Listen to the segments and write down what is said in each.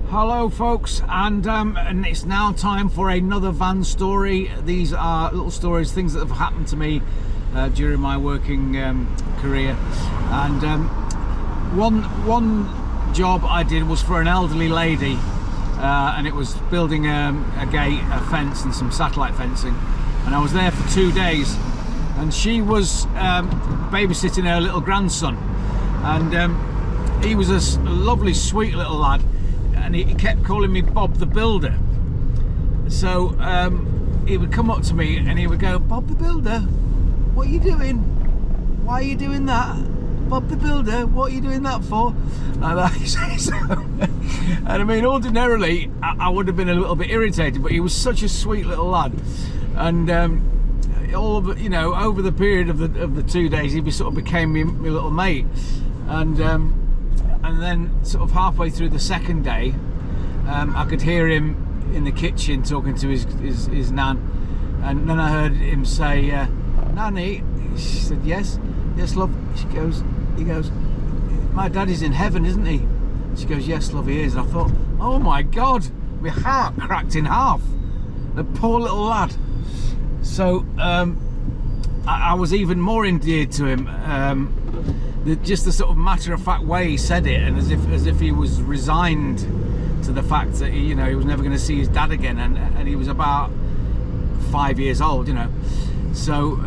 Hello folks, and it's now time for another van story. These are little stories, things that have happened to me during my working career. And one job I did was for an elderly lady, and it was building a gate, a fence and some satellite fencing, and I was there for 2 days, and she was babysitting her little grandson, and he was a lovely sweet little lad, and he kept calling me Bob the Builder. So he would come up to me and he would go, "Bob the Builder, what are you doing? Why are you doing that? Bob the Builder, what are you doing that for?" Like that. So, and I mean, ordinarily I would have been a little bit irritated, but he was such a sweet little lad, and all of it, you know, over the period of the 2 days, he sort of became my little mate, and then sort of halfway through the second day, I could hear him in the kitchen talking to his nan, and then I heard him say, "Nanny," she said, yes love." He goes, "My daddy's in heaven, isn't he?" She goes, "Yes love, he is." And I thought, oh my God, my heart cracked in half, the poor little lad. So I was even more endeared to him. Just the sort of matter-of-fact way he said it, and as if he was resigned to the fact that he was never going to see his dad again, and he was about 5 years old, So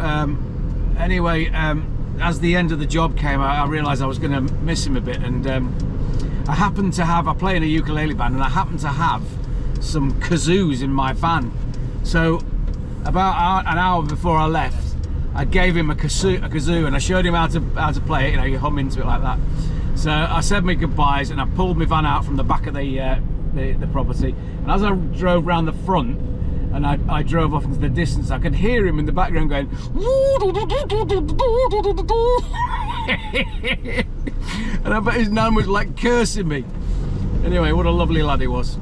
anyway, as the end of the job came, I realised I was going to miss him a bit, and I play in a ukulele band, and I happened to have some kazoos in my van. So about an hour before I left, I gave him a kazoo, and I showed him how to play it. You hum into it like that. So I said my goodbyes, and I pulled my van out from the back of the property. And as I drove round the front, and I drove off into the distance, I could hear him in the background going, and I bet his nan was like cursing me. Anyway, what a lovely lad he was.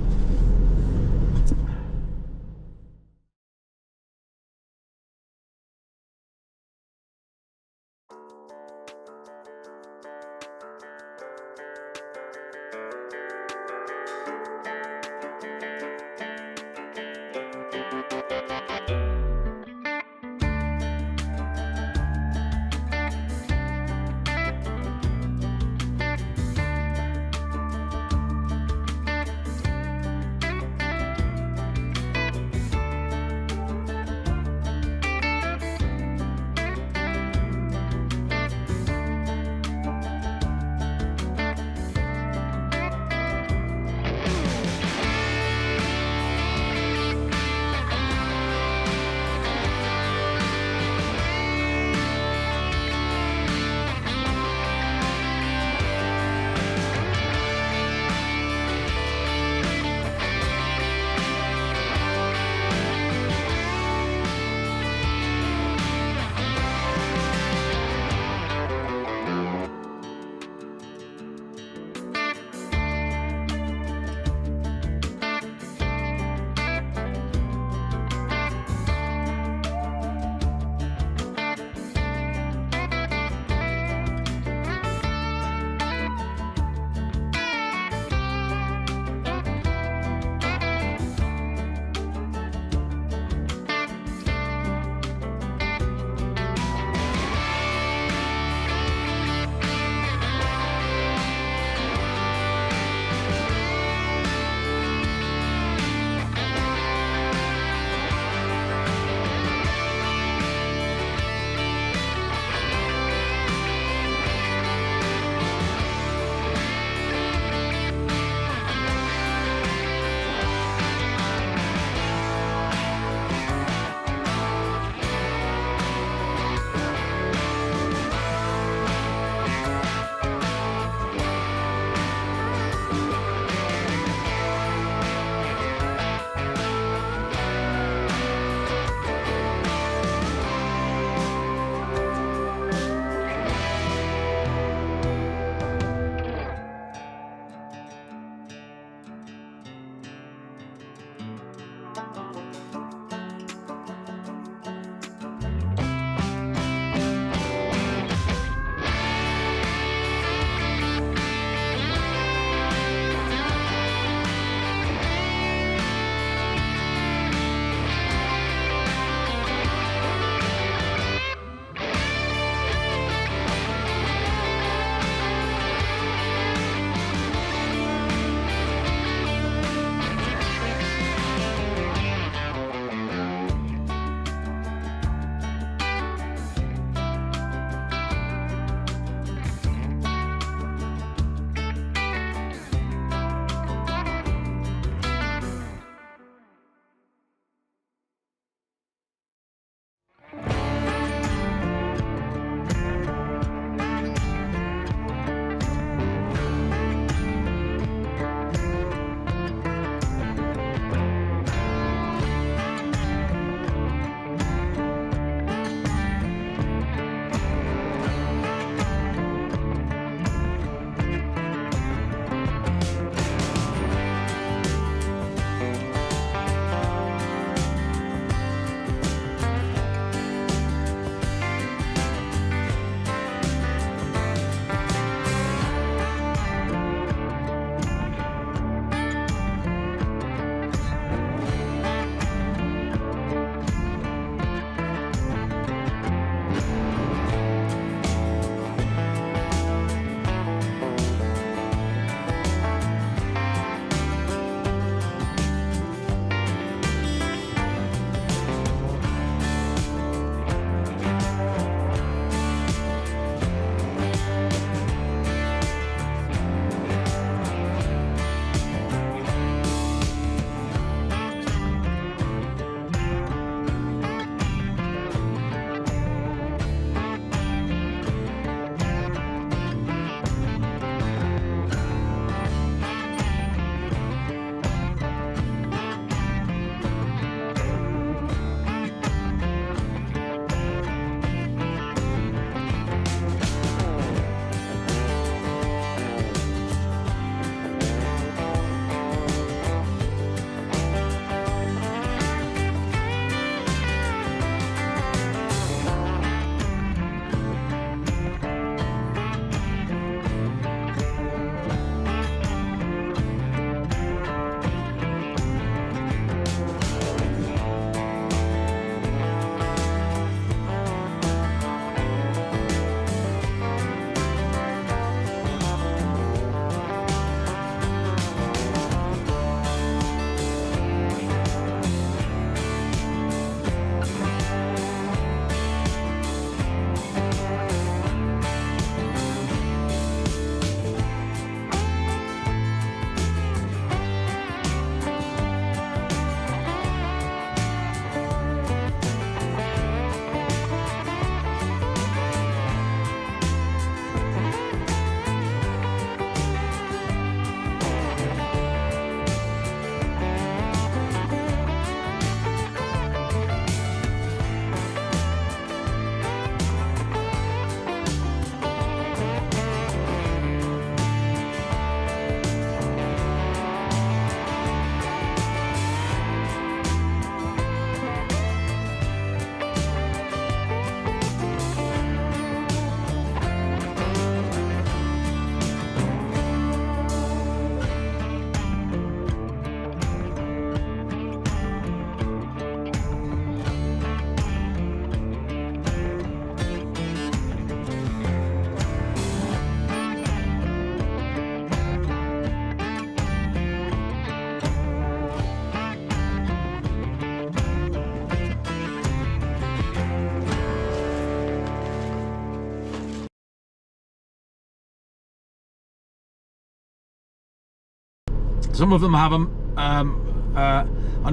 Some of them have an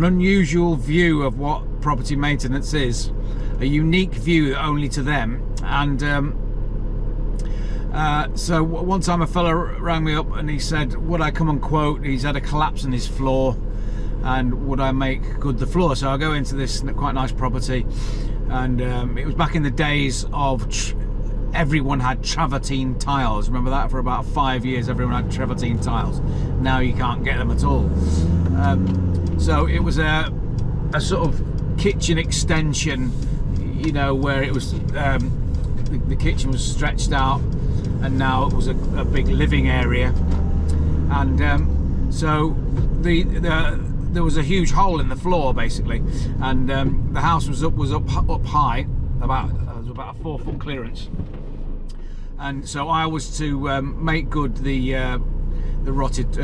unusual view of what property maintenance is, a unique view only to them. And so one time a fella rang me up and he said, would I come and quote, he's had a collapse in his floor, and would I make good the floor? So I go into this quite nice property, and it was back in the days of everyone had travertine tiles. Remember that? For about 5 years everyone had travertine tiles. Now you can't get them at all. So it was a sort of kitchen extension, you know, where it was the kitchen was stretched out, and now it was a big living area. And so there was a huge hole in the floor basically, and the house was up high, about a 4-foot clearance. And so I was to make good the rotted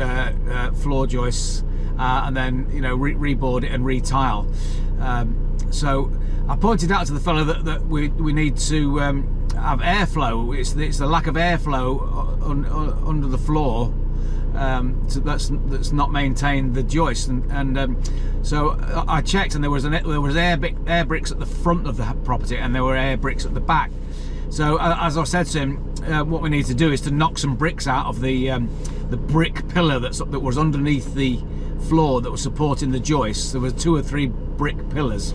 floor joists, and then, you know, reboard it and retile. So I pointed out to the fellow that we need to have airflow. It's the lack of airflow under the floor that's not maintained the joist, and so I checked, and there was air bricks at the front of the property, and there were air bricks at the back. So as I said to him, what we need to do is to knock some bricks out of the brick pillar that was underneath the floor that was supporting the joists. There were 2 or 3 brick pillars.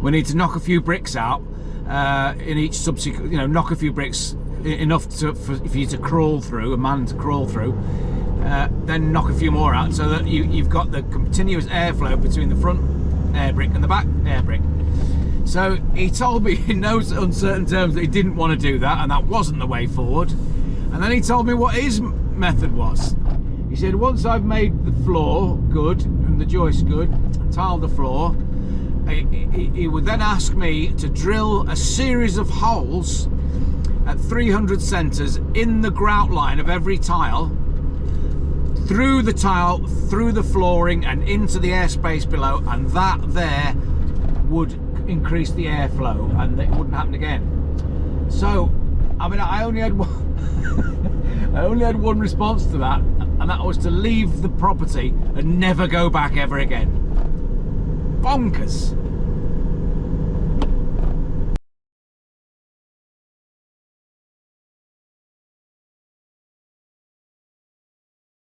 We need to knock a few bricks out in each subsequent, you know, knock a few bricks enough for you to crawl through, a man to crawl through, then knock a few more out, so that you've got the continuous airflow between the front air brick and the back air brick. So he told me in no uncertain terms that he didn't want to do that, and that wasn't the way forward. And then he told me what his method was. He said, once I've made the floor good and the joist good, tiled the floor, he would then ask me to drill a series of holes at 300 centres in the grout line of every tile, through the tile, through the flooring, and into the airspace below, and that there would increase the airflow, and it wouldn't happen again. So, I mean, I only had one, I only had one response to that, and that was to leave the property and never go back ever again. Bonkers.